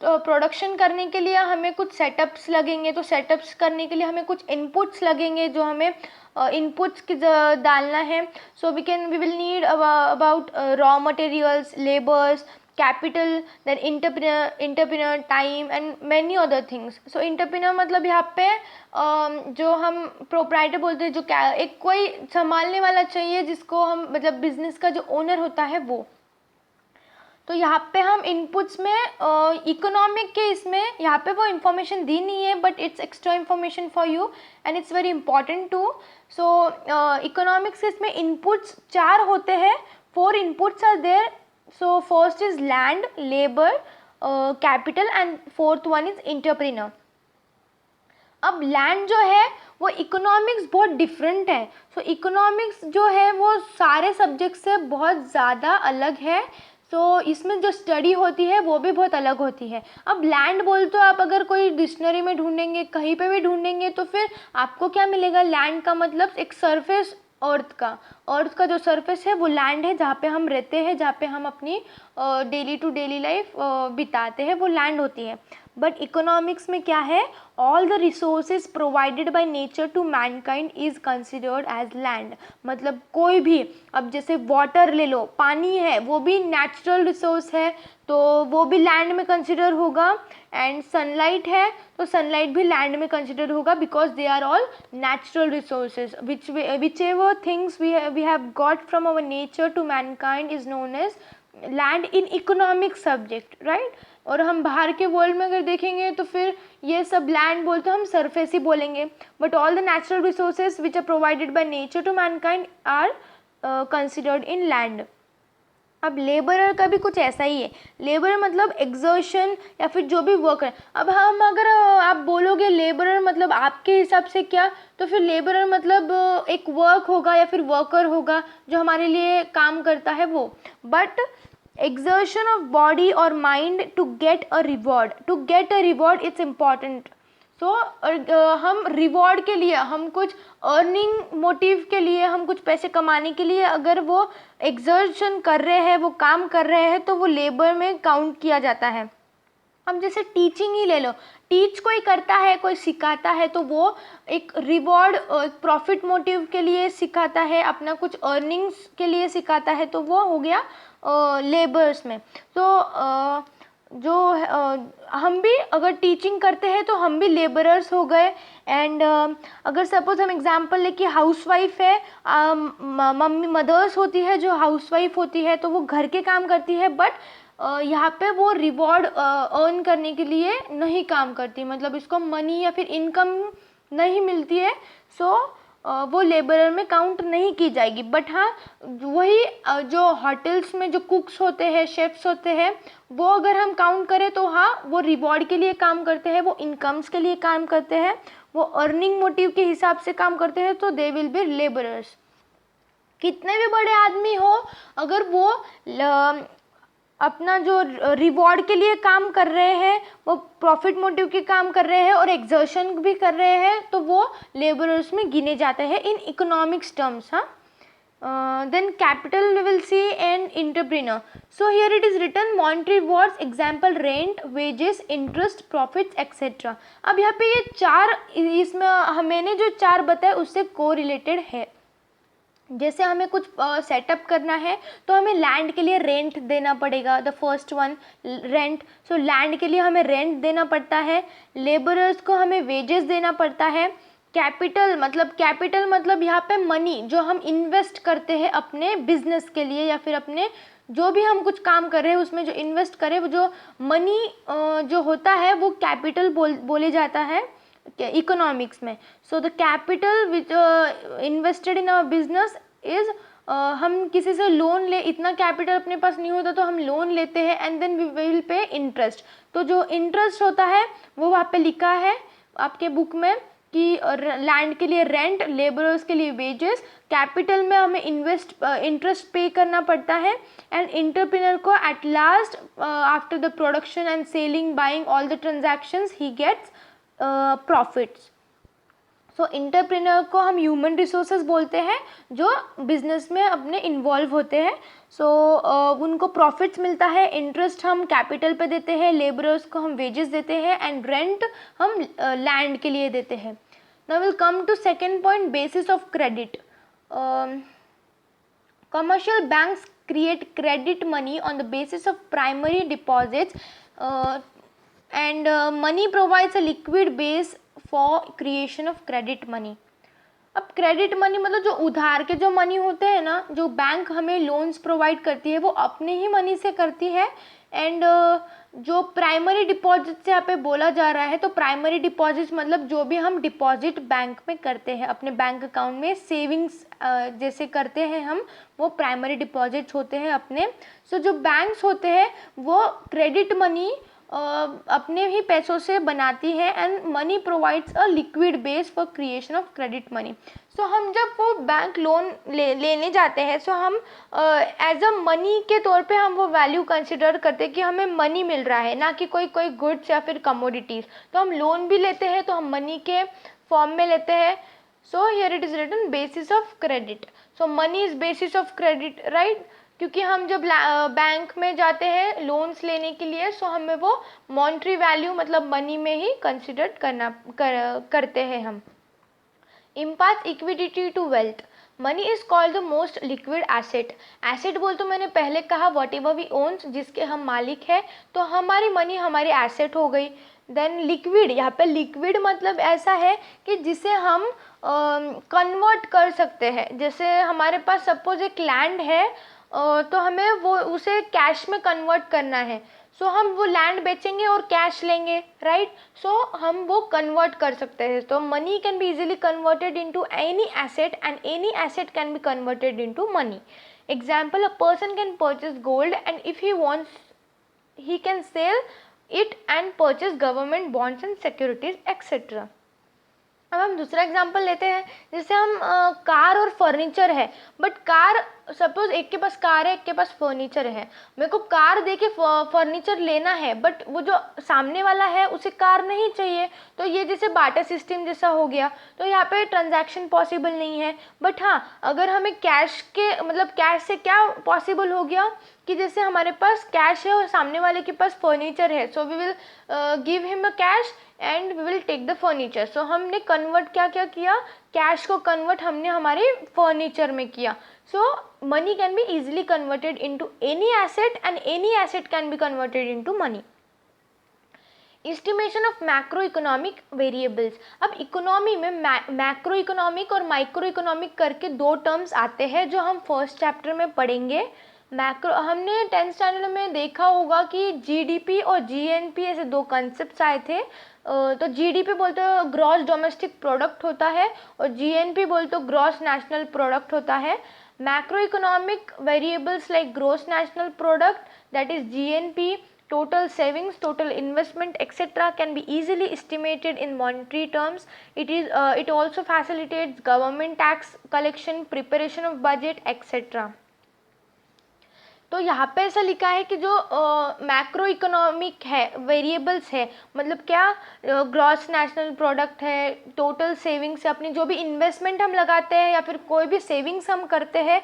प्रोडक्शन करने के लिए हमें कुछ सेटअप्स लगेंगे, तो सेटअप्स करने के लिए हमें कुछ इनपुट्स लगेंगे जो हमें इनपुट्स की डालना है। So we will need about raw materials, labours, capital, then entrepreneur, time and many other things. So entrepreneur मतलब यहाँ पे जो हम प्रोप्राइटर बोलते हैं, जो एक कोई संभालने वाला चाहिए जिसको हम, मतलब बिजनेस का जो ओनर होता है वो। तो यहाँ पे हम इनपुट्स में इकोनॉमिक के इसमें यहाँ पे वो इन्फॉर्मेशन दी नहीं है, but it's extra information for you and it's very important too. So economics के इसमें इनपुट्स 4 होते हैं, 4 inputs are there. So first is land, labour, capital and fourth one is entrepreneur. अब लैंड जो है वो इकोनॉमिक्स बहुत डिफरेंट है। सो इकोनॉमिक्स जो है वो सारे सब्जेक्ट से बहुत ज़्यादा अलग है। सो इसमें जो स्टडी होती है वो भी बहुत अलग होती है। अब लैंड बोल तो आप अगर कोई डिक्शनरी में ढूंढेंगे, कहीं पे भी ढूंढेंगे, तो फिर आपको क्या मिलेगा? लैंड का मतलब एक सरफेस, अर्थ का जो सरफेस है वो लैंड है, जहाँ पे हम रहते हैं, जहाँ पे हम अपनी डेली टू डेली लाइफ बिताते हैं, वो लैंड होती है। बट इकोनॉमिक्स में क्या है? All the resources provided by nature to mankind is considered as land. मतलब कोई भी, अब जैसे वाटर ले लो, पानी है, वो भी नेचुरल रिसोर्स है, तो वो भी लैंड में कंसिडर होगा। एंड सनलाइट है तो सनलाइट भी लैंड में कंसिडर होगा, because they are all natural resources whichever things we have got from our nature to mankind is known as land in economic subject, right. और हम बाहर के वर्ल्ड में अगर देखेंगे तो फिर ये सब लैंड बोलते हम सरफेस ही बोलेंगे, but all the natural resources which are provided by nature to mankind are considered in land. अब लेबरर का भी कुछ ऐसा ही है। लेबर मतलब एग्जर्शन या फिर जो भी वर्क है। अब हम अगर आप बोलोगे लेबरर मतलब आपके हिसाब से क्या, तो फिर लेबरर मतलब एक वर्क होगा या फिर वर्कर होगा जो हमारे लिए काम करता है वो। But exertion of body or mind to get a reward it's important। सो हम रिवॉर्ड के लिए, हम कुछ अर्निंग मोटिव के लिए, हम कुछ पैसे कमाने के लिए अगर वो एक्सर्शन कर रहे हैं, वो काम कर रहे हैं, तो वो लेबर में काउंट किया जाता है। अब जैसे टीचिंग ही ले लो, टीच कोई करता है, कोई सिखाता है, तो वो एक रिवॉर्ड, प्रॉफिट मोटिव के लिए सिखाता है, अपना कुछ अर्निंग्स के लिए सिखाता है, तो वो हो गया लेबर्स में। तो जो हम भी अगर टीचिंग करते हैं तो हम भी लेबरर्स हो गए। एंड अगर सपोज हम एग्जांपल ले कि हाउसवाइफ है, मम्मी मदर्स होती है जो हाउसवाइफ होती है, तो वो घर के काम करती है, बट यहाँ पे वो रिवॉर्ड अर्न करने के लिए नहीं काम करती, मतलब इसको मनी या फिर इनकम नहीं मिलती है। सो वो लेबरर में काउंट नहीं की जाएगी। बट हाँ, वही जो होटल्स में जो कुक्स होते हैं, शेफ्स होते हैं, वो अगर हम काउंट करें तो हाँ, वो रिवॉर्ड के लिए काम करते हैं, वो इनकम्स के लिए काम करते हैं, वो अर्निंग मोटिव के हिसाब से काम करते हैं, तो दे विल बी लेबरर्स। कितने भी बड़े आदमी हो, अगर वो अपना जो रिवॉर्ड के लिए काम कर रहे हैं, वो प्रॉफिट मोटिव के काम कर रहे हैं और एक्सर्शन भी कर रहे हैं, तो वो लेबरर्स में गिने जाते हैं इन इकोनॉमिक्स टर्म्स। हाँ, then capital we will see and entrepreneur. So here it is written monetary rewards, example rent, wages, interest, profits etc. अब यहाँ पे ये चार, इसमें मैंने जो चार बताए उससे को रिलेटेड है। जैसे हमें कुछ सेटअप करना है तो हमें लैंड के लिए रेंट देना पड़ेगा, the first one rent. So land के लिए हमें रेंट देना पड़ता है, लेबरर्स को हमें वेजेस देना पड़ता है। कैपिटल मतलब यहाँ पे मनी जो हम इन्वेस्ट करते हैं अपने बिजनेस के लिए या फिर अपने जो भी हम कुछ काम कर रहे हैं उसमें जो इन्वेस्ट करें, वो जो मनी जो होता है वो कैपिटल बोले जाता है इकोनॉमिक्स में। So the capital which invested in our business is, हम किसी से लोन ले, इतना कैपिटल अपने पास नहीं होता तो हम लोन लेते हैं and then we will pay interest. तो जो इंटरेस्ट होता है वो वहाँ पे लिखा है आपके बुक में कि लैंड के लिए रेंट, लेबरर्स के लिए वेजेस, कैपिटल में हमें इंटरेस्ट पे करना पड़ता है, एंड एंटरप्रेन्योर को at last after the production and selling, buying all the transactions he gets profits. So entrepreneur को हम ह्यूमन रिसोर्सेज बोलते हैं जो बिजनेस में अपने इन्वॉल्व होते हैं। सो उनको प्रॉफिट्स मिलता है, इंटरेस्ट हम कैपिटल पे देते हैं, लेबरर्स को हम वेजेस देते हैं एंड रेंट हम लैंड के लिए देते हैं। Now will come to second point, basis of credit. Commercial banks create credit money on the basis of primary deposits and money provides a liquid base for creation of credit money. अब credit money मतलब जो उधार के जो money होते हैं ना, जो बैंक हमें लोन्स प्रोवाइड करती है वो अपने ही मनी से करती है। एंड जो प्राइमरी डिपॉजिट से यहाँ पे बोला जा रहा है, तो प्राइमरी डिपॉजिट मतलब जो भी हम डिपॉजिट बैंक में करते हैं, अपने बैंक अकाउंट में सेविंग्स जैसे करते हैं हम, वो प्राइमरी डिपॉजिट्स होते हैं अपने। सो जो बैंक्स होते हैं वो क्रेडिट मनी अपने ही पैसों से बनाती है and money provides a liquid base for creation of credit money. So हम जब वो बैंक लोन लेने जाते हैं, सो हम एज अ मनी के तौर पे हम वो वैल्यू कंसिडर करते हैं कि हमें मनी मिल रहा है, ना कि कोई गुड्स या फिर कमोडिटीज़। तो हम लोन भी लेते हैं तो हम मनी के फॉर्म में लेते हैं। So here it is written basis of credit. So money is basis of credit, right? क्योंकि हम जब बैंक में जाते हैं लोन्स लेने के लिए, सो हमें वो मॉनेटरी वैल्यू मतलब मनी में ही कंसिडर करते हैं हम। Impart liquidity to wealth. Money is called the most liquid asset. Asset बोल तो मैंने पहले कहा वॉट एवर वी ओन्स, जिसके हम मालिक हैं, तो हमारी मनी हमारी एसेट हो गई। देन लिक्विड, यहाँ पे लिक्विड मतलब ऐसा है कि जिसे हम कन्वर्ट कर सकते हैं। जैसे हमारे पास सपोज एक लैंड है, तो हमें वो उसे कैश में कन्वर्ट करना है। सो हम वो लैंड बेचेंगे और कैश लेंगे, राइट? सो हम वो कन्वर्ट कर सकते हैं। तो money can be easily converted into any asset and any asset can be converted into money. Example, a person can purchase gold and if he wants he can sell it and purchase government bonds and securities etcetera. अब हम दूसरा example लेते हैं, जैसे हम car और furniture है, but car suppose एक के पास कार है, एक के पास फर्नीचर है। मेरे को कार दे के फर्नीचर लेना है, बट वो जो सामने वाला है उसे कार नहीं चाहिए, तो ये जैसे बाटा सिस्टम जैसा हो गया। तो यहाँ पे ट्रांजैक्शन पॉसिबल नहीं है। बट हाँ, अगर हमें कैश के मतलब कैश से क्या पॉसिबल हो गया कि जैसे हमारे पास कैश है और सामने वाले के पास फर्नीचर है, so we will give him a cash and we will take the furniture. So हमने कन्वर्ट क्या किया, कैश को कन्वर्ट हमने हमारे फर्नीचर में किया। So money can be easily converted into any asset and any asset can be converted into money. Estimation of macro economic variables. अब economy में मैक्रो इकोनॉमिक और माइक्रो इकोनॉमिक करके दो टर्म्स आते हैं जो हम फर्स्ट चैप्टर में पढ़ेंगे। मैक्रो, हमने 10th स्टैंडर्ड में देखा होगा कि जीडीपी और जीएनपी ऐसे दो कंसेप्ट आए थे। तो जीडीपी बोलते हो ग्रॉस डोमेस्टिक प्रोडक्ट होता है, और जीएनपी बोलते हो ग्रॉस नेशनल प्रोडक्ट होता है. Macro economic variables like gross national product, that is GNP, total savings, total investment, etc. can be easily estimated in monetary terms. It also facilitates government tax collection, preparation of budget, etc. तो यहाँ पे ऐसा लिखा है कि जो macro economic है variables है, मतलब क्या, ग्रॉस नेशनल प्रोडक्ट है, टोटल सेविंग्स है, अपनी जो भी इन्वेस्टमेंट हम लगाते हैं या फिर कोई भी सेविंग्स हम करते हैं,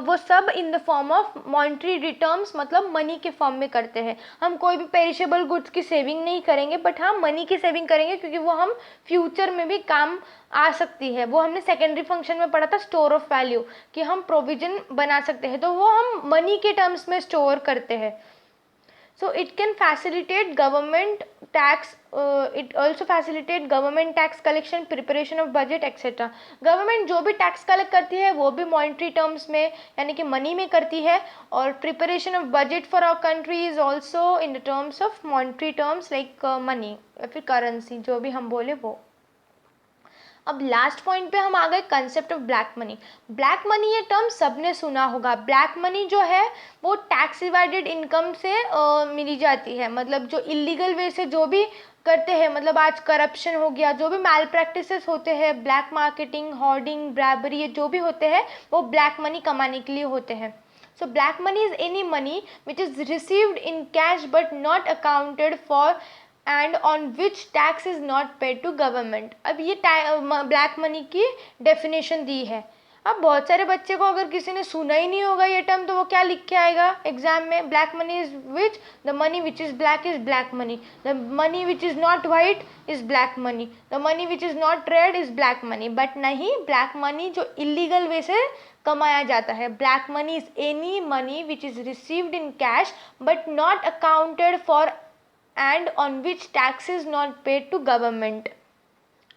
वो सब in the form of monetary returns, मतलब मनी के फॉर्म में करते हैं. हम कोई भी पेरिशेबल गुड्स की सेविंग नहीं करेंगे, बट हाँ मनी की सेविंग करेंगे, क्योंकि वो हम फ्यूचर में भी काम आ सकती है. वो हमने सेकेंडरी फंक्शन में पढ़ा था स्टोर ऑफ वैल्यू, कि हम प्रोविजन बना सकते हैं, तो वो हम मनी के टर्म्स में स्टोर करते हैं. So it can facilitate government tax, it also facilitate government tax collection, preparation of budget, etcetera. Government जो भी टैक्स कलेक्ट करती है वो भी मॉनेटरी टर्म्स में यानी कि मनी में करती है, और preparation of budget for our country is also in the terms of monetary terms like money या फिर करेंसी, जो भी हम बोले वो. अब लास्ट पॉइंट पे हम आ गए, concept of black money. Black money ये टर्म सबने सुना होगा. ब्लैक मनी जो है वो टैक्स इवाइडेड इनकम से मिली जाती है, मतलब जो इलीगल वे से जो भी करते हैं, मतलब आज करप्शन हो गया, जो भी मैल प्रैक्टिसेस होते हैं, ब्लैक मार्केटिंग, होर्डिंग, ब्रैबरी, ये जो भी होते हैं वो ब्लैक मनी कमाने के लिए होते हैं. So black money is any money which is received in cash but not accounted for and on which tax is not paid to government. अब ये ब्लैक मनी की डेफिनेशन दी है. अब बहुत सारे बच्चे को अगर किसी ने सुना ही नहीं होगा ये टर्म, तो वो क्या लिख के आएगा एग्जाम में, black money is which, the money which is black money, the money which is not white is black money, the money which is not red is black money. But नहीं, black money जो illegal way से कमाया जाता है. Black money is any money which is received in cash but not accounted for and on which tax is not paid to government.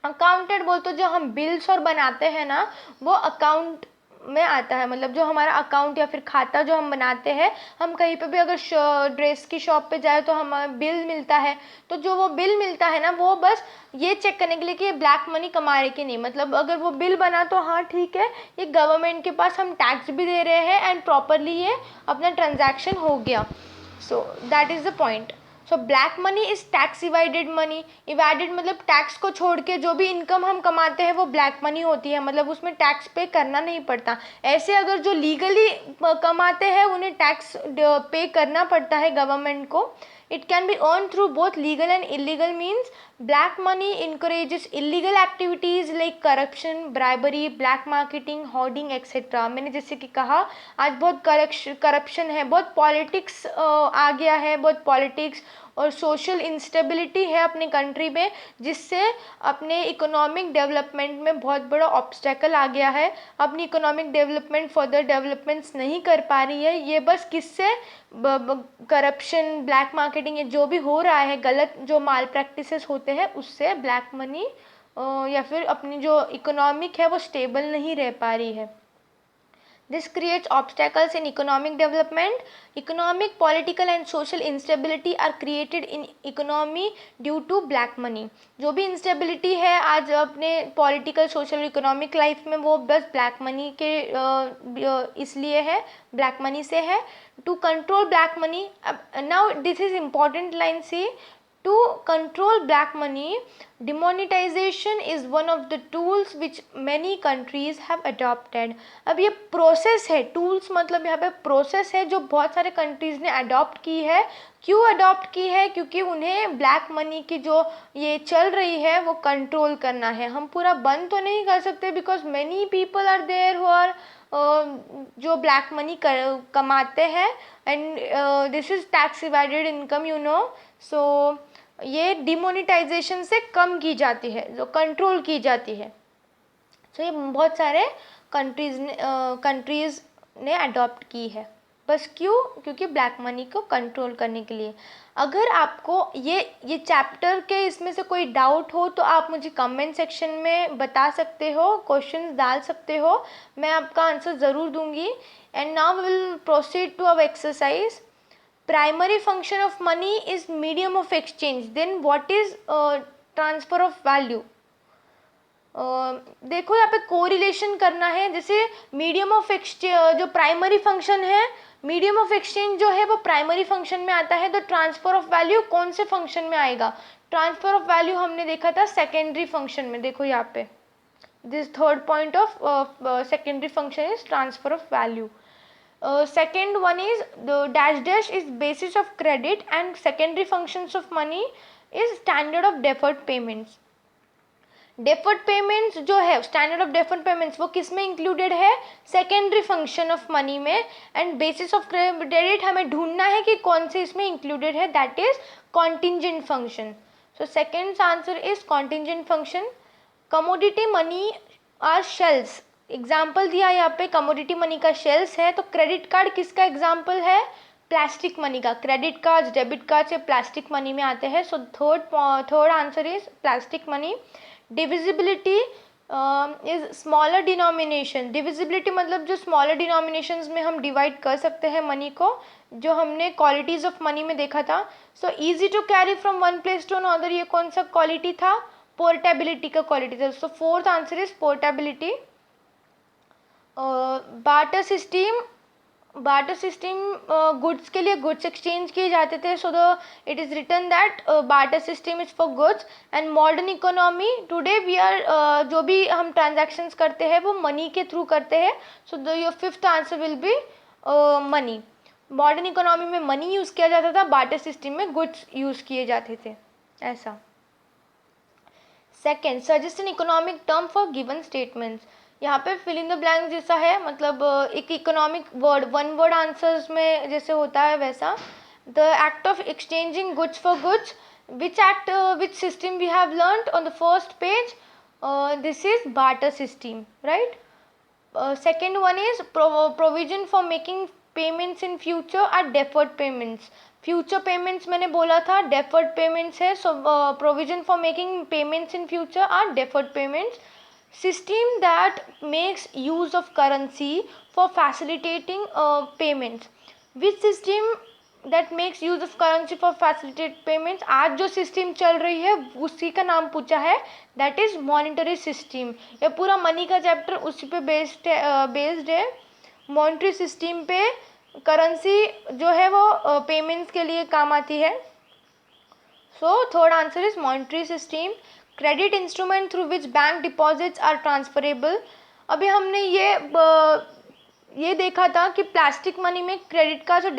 Accounted बोल तो जो हम बिल्स और बनाते हैं ना, वो अकाउंट में आता है, मतलब जो हमारा अकाउंट या फिर खाता जो हम बनाते हैं, हम कहीं पे भी अगर ड्रेस की शॉप पे जाए तो हमें बिल मिलता है, तो जो वो बिल मिलता है ना, वो बस ये चेक करने के लिए कि ये ब्लैक मनी कमा रहे कि नहीं. मतलब अगर वो बिल बना तो हाँ ठीक है, ये गवर्नमेंट के पास हम टैक्स भी दे रहे हैं एंड प्रॉपरली ये अपना ट्रांजैक्शन हो गया. So that is the point. So black money is tax evaded money. Evaded मतलब टैक्स को छोड़ के जो भी इनकम हम कमाते हैं वो ब्लैक मनी होती है, मतलब उसमें टैक्स पे करना नहीं पड़ता. ऐसे अगर जो लीगली कमाते हैं उन्हें टैक्स पे करना पड़ता है गवर्नमेंट को. It can be earned through both legal and illegal means. Black money encourages illegal activities like corruption, bribery, black marketing, hoarding, etc. मैंने जैसे कि कहा, आज बहुत करप्शन है, बहुत पॉलिटिक्स आ गया है, बहुत पॉलिटिक्स और सोशल इंस्टेबिलिटी है अपने कंट्री में, जिससे अपने इकोनॉमिक डेवलपमेंट में बहुत बड़ा ऑब्स्टेकल आ गया है. अपनी इकोनॉमिक डेवलपमेंट फर्दर डेवलपमेंट्स नहीं कर पा रही है. ये बस किससे, करप्शन, ब्लैक मार्केटिंग, ये जो भी हो रहा है, गलत जो माल प्रैक्टिसेस होते हैं, उससे ब्लैक मनी या फिर अपनी जो इकोनॉमिक है वो स्टेबल नहीं रह पा रही है. This creates obstacles in economic development. Economic, political and social instability are created in economy due to black money. जो भी instability है आज अपने political, social, economic life में, वो बस black money के इसलिए है, black money से है. To control black money, now this is important line, see. To control black money, demonetization is one of the tools which many countries have adopted. अब ये प्रोसेस है, टूल्स मतलब यहाँ पे प्रोसेस है जो बहुत सारे कंट्रीज़ ने अडॉप्ट की है. क्यों अडॉप्ट की है? क्योंकि उन्हें ब्लैक मनी की जो ये चल रही है वो कंट्रोल करना है. हम पूरा बंद तो नहीं कर सकते, because many people are there who are जो ब्लैक मनी कमाते हैं, and this is tax evaded income, you know. So ये डिमोनेटाइजेशन से कम की जाती है, जो कंट्रोल की जाती है. सो ये बहुत सारे कंट्रीज़ ने अडॉप्ट की है. बस क्यों? क्योंकि ब्लैक मनी को कंट्रोल करने के लिए. अगर आपको ये चैप्टर के इसमें से कोई डाउट हो तो आप मुझे कमेंट सेक्शन में बता सकते हो, क्वेश्चंस डाल सकते हो, मैं आपका आंसर ज़रूर दूंगी. And now we will proceed to our exercise. Primary function of money is medium of exchange. Then what is transfer of value. देखो यहाँ पे कोरिलेशन करना है, जैसे मीडियम ऑफ एक्सचेंज जो प्राइमरी फंक्शन है, मीडियम ऑफ एक्सचेंज जो है वो प्राइमरी फंक्शन में आता है, तो ट्रांसफर ऑफ वैल्यू कौन से फंक्शन में आएगा? ट्रांसफर ऑफ वैल्यू हमने देखा था सेकेंडरी फंक्शन में। देखो यहाँ पे this third point of secondary function is transfer of value. Second one is the dash dash is basis of credit and secondary functions of money is standard of deferred payments. Deferred payments जो है, standard of deferred payments, वो किस में included है? Secondary function of money में. And basis of credit हमें ढूंढना है कि कौन से इसमें इंक्लूडेड है, that is contingent function. So second answer is contingent function. Commodity money are shells, example दिया यहाँ पे कमोडिटी मनी का शेल्स है, तो क्रेडिट कार्ड किसका एग्जाम्पल है? प्लास्टिक मनी का. क्रेडिट कार्ड, डेबिट कार्ड से प्लास्टिक मनी में आते हैं. So third answer is plastic money. Divisibility is smaller denomination. Divisibility मतलब जो स्मॉलर डिनोमिनेशंस में हम डिवाइड कर सकते हैं मनी को, जो हमने क्वालिटीज ऑफ मनी में देखा था. So easy to carry from one place to another, ये कौन सा क्वालिटी था? पोर्टेबिलिटी का क्वालिटी था. So fourth answer is portability. Barter system, barter system goods के लिए गुड्स एक्सचेंज किए जाते थे. So the it is written that barter system is for goods. And modern economy today we are जो भी हम ट्रांजैक्शंस करते हैं वो मनी के थ्रू करते हैं. So the your fifth answer will B money. Modern economy में मनी यूज़ किया जाता था, बार्टर सिस्टम में गुड्स यूज़ किए जाते थे, ऐसा. Second, suggest an economic term for given statements. यहाँ पे फिल इन द ब्लैंक जैसा है, मतलब एक economic word one word answers में जैसे होता है वैसा. The act of exchanging goods for goods, which act which system we have learned on the first page? This is barter system, right. Second one is provision for making payments in future are deferred payments. Future payments मैंने बोला था deferred payments है. So provision for making payments in future are deferred payments. System that makes use of currency for facilitating payments. Which system that makes use of currency for facilitate payments? आज जो system चल रही है उसी का नाम पूछा है, that is monetary system. ये पूरा मनी का चैप्टर उसी पे बेस्ड है. मॉनेटरी सिस्टम पे करेंसी जो है वो पेमेंट्स के लिए काम आती है. So third answer is monetary system. Credit instrument through which bank deposits are transferable. अभी हमने ये देखा था कि प्लास्टिक मनी में क्रेडिट का जो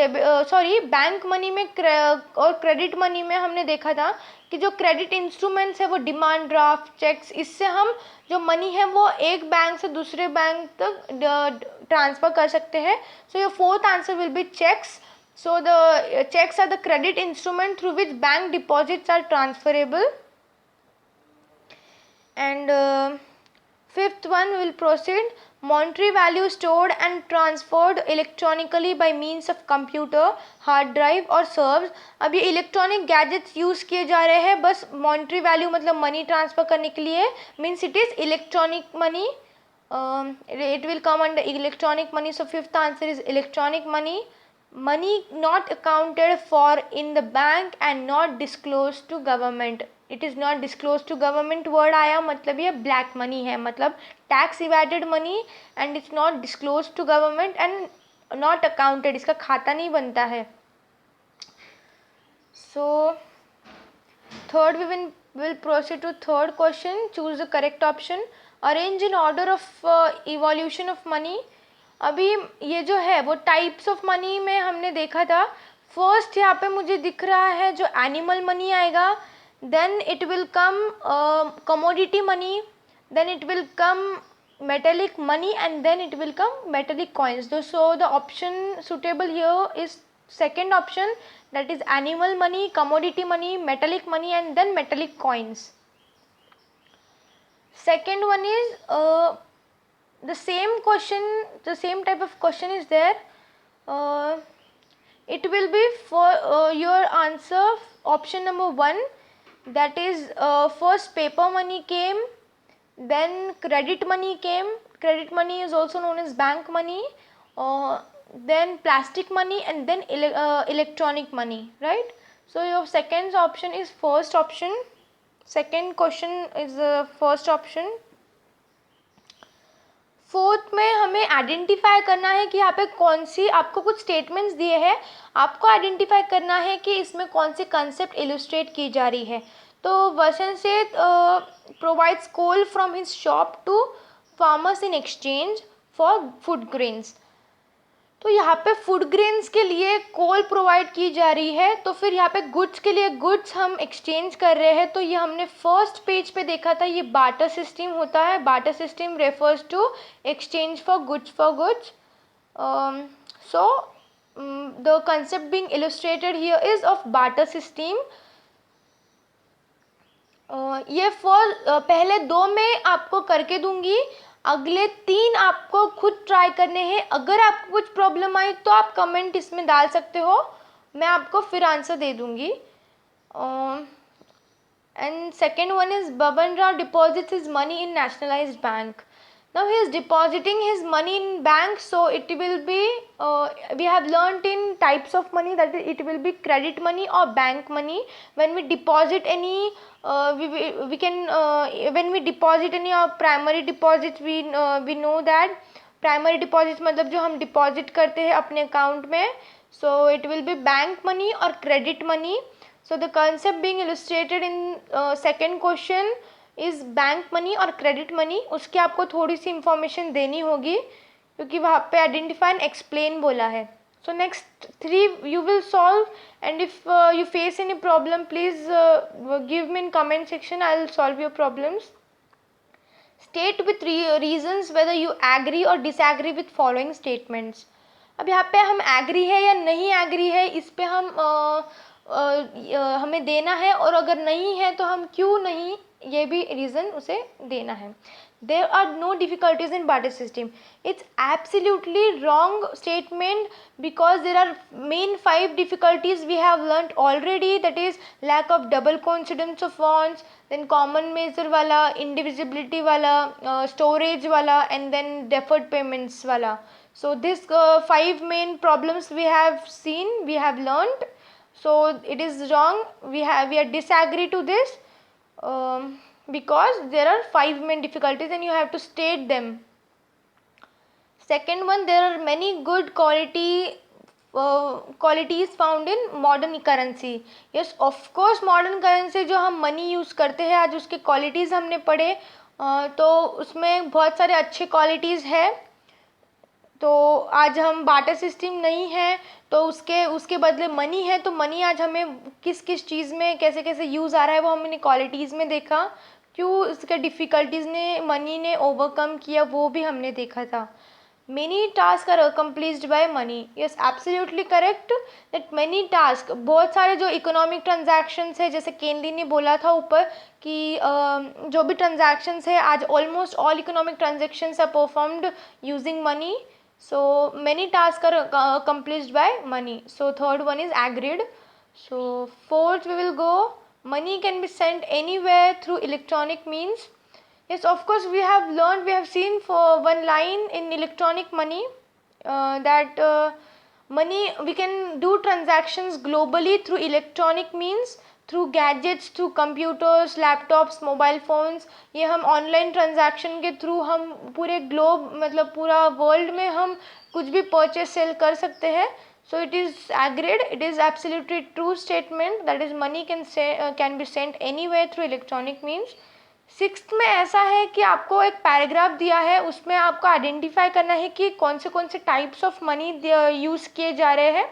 बैंक मनी में और क्रेडिट मनी में हमने देखा था कि जो क्रेडिट इंस्ट्रूमेंट्स है वो डिमांड ड्राफ्ट, चेक्स, इससे हम जो मनी है वो एक बैंक से दूसरे बैंक तक ट्रांसफ़र कर सकते हैं. So your fourth answer will be cheques. So the cheques are the credit instrument through which bank deposits are transferable. And fifth one will proceed. Monetary value stored and transferred electronically by means of computer, hard drive और serves. अब ये electronic gadgets use किए जा रहे हैं बस monetary value मतलब money transfer करने के लिए. Means it is electronic money. it will come under electronic money. So fifth answer is electronic money. Money not accounted for in the bank and not disclosed to government. It is not disclose to government word आया, मतलब ये black money है, मतलब tax evaded money. And it's not disclose to government and not accounted, इसका खाता नहीं बनता है. So third we will proceed to third question. Choose the correct option. Arrange in order of evolution of money. अभी ये जो है वो टाइप्स ऑफ मनी में हमने देखा था. फर्स्ट यहाँ पे मुझे दिख रहा है जो एनिमल मनी आएगा, then it will come commodity money, then it will come metallic money, and then it will come metallic coins. So the option suitable here is second option, that is animal money, commodity money, metallic money, and then metallic coins. Second one is the same question, the same type of question is there. It will be for your answer option number 1. That is first paper money came, then credit money came. Credit money is also known as bank money. Then plastic money, and then electronic money, right? So your second option is first option. Second question is first option. Fourth में हमें identify करना है कि यहाँ पे कौन सी, आपको कुछ स्टेटमेंट्स दिए हैं, आपको आइडेंटिफाई करना है कि इसमें कौन सी कंसेप्ट इलस्ट्रेट की जा रही है। तो वचन से provides coal from his shop to farmers in exchange for food grains. तो यहाँ पे फूड ग्रेन्स के लिए कोल प्रोवाइड की जा रही है, तो फिर यहाँ पे गुड्स के लिए गुड्स हम एक्सचेंज कर रहे हैं। तो ये हमने फर्स्ट पेज पे देखा था, ये बार्टर सिस्टम होता है। Barter system refers to exchange for goods. So the concept being illustrated here is of barter system. ये पहले दो में आपको करके दूंगी, अगले तीन आपको खुद ट्राई करने हैं। अगर आपको कुछ प्रॉब्लम आई तो आप कमेंट इसमें डाल सकते हो, मैं आपको फिर आंसर दे दूंगी। And second one is Baban Rao deposits his money in nationalised bank. Now he is depositing his money in bank, so it will be we have learnt in types of money that it will be credit money or bank money. When we deposit any we can when we deposit any primary deposits, we know that primary deposits मतलब जो हम deposit करते हैं अपने account में, so it will be bank money or credit money. So the concept being illustrated in second question is bank money और credit money. उसकी आपको थोड़ी सी इंफॉर्मेशन देनी होगी क्योंकि वहाँ पे आइडेंटिफाई एंड एक्सप्लेन बोला है। So next three you will solve, and if you face any problem please give me in comment section, I will solve your problems. State with reasons whether you agree or disagree with following statements. अब यहाँ पे हम agree है या नहीं agree है, इस पे हम हमें देना है, और अगर नहीं है तो हम क्यों नहीं, ये भी रीज़न उसे देना है। There are no difficulties in barter system. It's absolutely wrong statement because there are main 5 difficulties we have learnt already, that is lack of double coincidence of bonds, then common measure wala, indivisibility wala, storage wala, and then deferred payments wala. So this 5 main problems we have seen, we have learnt. So it is wrong, we are disagree to this. Because there are 5 main difficulties and you have to state them. Second one, there are many good qualities found in modern currency. Yes, of course modern currency जो हम money use करते हैं आज, उसके qualities हमने पढ़े, तो उसमें बहुत सारे अच्छे क्वालिटीज़ है। तो आज हम बार्टर सिस्टम नहीं है तो उसके बदले मनी है, तो मनी आज हमें किस किस चीज़ में कैसे कैसे यूज़ आ रहा है वो हमने क्वालिटीज़ में देखा। क्यों उसके डिफ़िकल्टीज़ ने मनी ने ओवरकम किया वो भी हमने देखा था। Many task are accomplished by money. Yes, absolutely correct that many task, बहुत सारे जो इकोनॉमिक ट्रांजैक्शंस है, जैसे केंद्री ने बोला था ऊपर कि जो भी ट्रांजैक्शंस है आज almost all economic transactions are performed using money. So many tasks are accomplished by money. So third one is agreed. So fourth we will go, money can be sent anywhere through electronic means. Yes, of course we have learned, we have seen for one line in electronic money that money, we can do transactions globally through electronic means, through gadgets, through computers, laptops, mobile phones. ये हम online transaction के through हम पूरे globe मतलब पूरा world में हम कुछ भी परचेज सेल कर सकते हैं। सो it is agreed, it is absolutely true statement that is money can be sent anywhere through electronic means. Sixth में ऐसा है कि आपको एक पैराग्राफ दिया है, उसमें आपको आइडेंटिफाई करना है कि कौन से टाइप्स ऑफ मनी यूज़ किए जा रहे हैं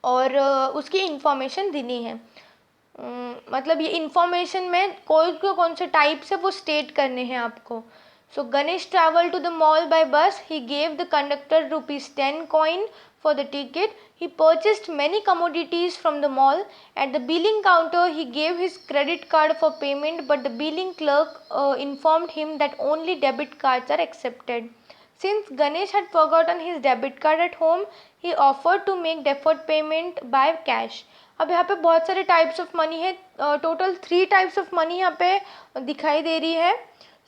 और उसकी इंफॉर्मेशन देनी है। मतलब ये इंफॉर्मेशन में कौन से टाइप्स है वो स्टेट करने हैं आपको। So Ganesh travel to the mall by bus, he gave the conductor ₹10 coin for the ticket. He purchased many commodities from the mall. At the billing counter, he gave his credit card for payment, but the billing clerk informed him that only debit cards are accepted. Since Ganesh had forgotten his debit card at home, he offered to make deferred payment by cash. अब यहाँ पे बहुत सारे types of money है, total 3 types of money यहाँ पे दिखाई दे रही है।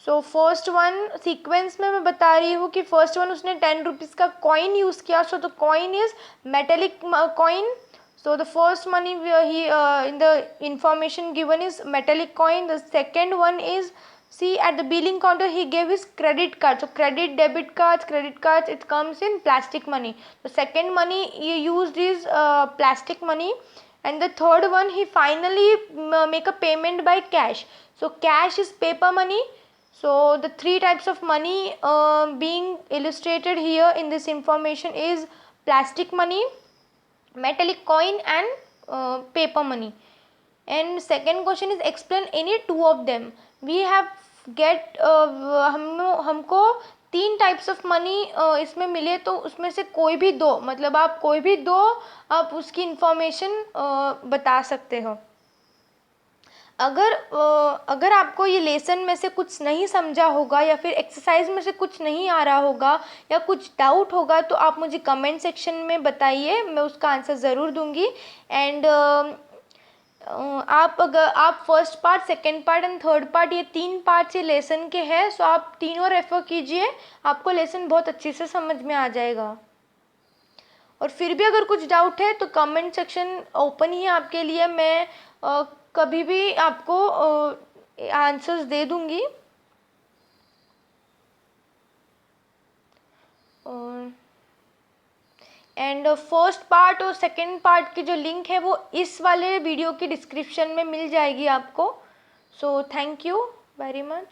सो फर्स्ट वन सीक्वेंस में मैं बता रही हूँ कि फर्स्ट वन उसने ₹10 का कॉइन यूज़ किया। So the coin is metallic coin. So the first money in the information given is metallic coin. The second one is, see, at the billing counter he gave his credit card. So credit, debit cards, credit cards, it comes in plastic money. The second money he used is plastic money. And the third one, he finally make a payment by cash. So cash is paper money. So the three types of money being illustrated here in this information is plastic money, metallic coin, and paper money. And second question is, explain any two of them. We have get हमको तीन types of money इसमें मिले, तो उसमें से कोई भी दो, मतलब आप कोई भी दो आप उसकी इंफॉर्मेशन बता सकते हो. अगर आपको ये लेसन में से कुछ नहीं समझा होगा या फिर एक्सरसाइज में से कुछ नहीं आ रहा होगा या कुछ डाउट होगा, तो आप मुझे कमेंट सेक्शन में बताइए, मैं उसका आंसर ज़रूर दूंगी. एंड आप first part, second part and third part, ये तीन पार्ट ये लेसन के हैं. सो आप तीनों रेफर कीजिए, आपको लेसन बहुत अच्छे से समझ में आ जाएगा. और फिर भी अगर कुछ डाउट है तो कमेंट सेक्शन ओपन ही है आपके लिए. मैं कभी भी आपको आंसर्स दे दूंगी. एंड फर्स्ट पार्ट और सेकंड पार्ट की जो लिंक है वो इस वाले वीडियो की डिस्क्रिप्शन में मिल जाएगी आपको. So thank you very much.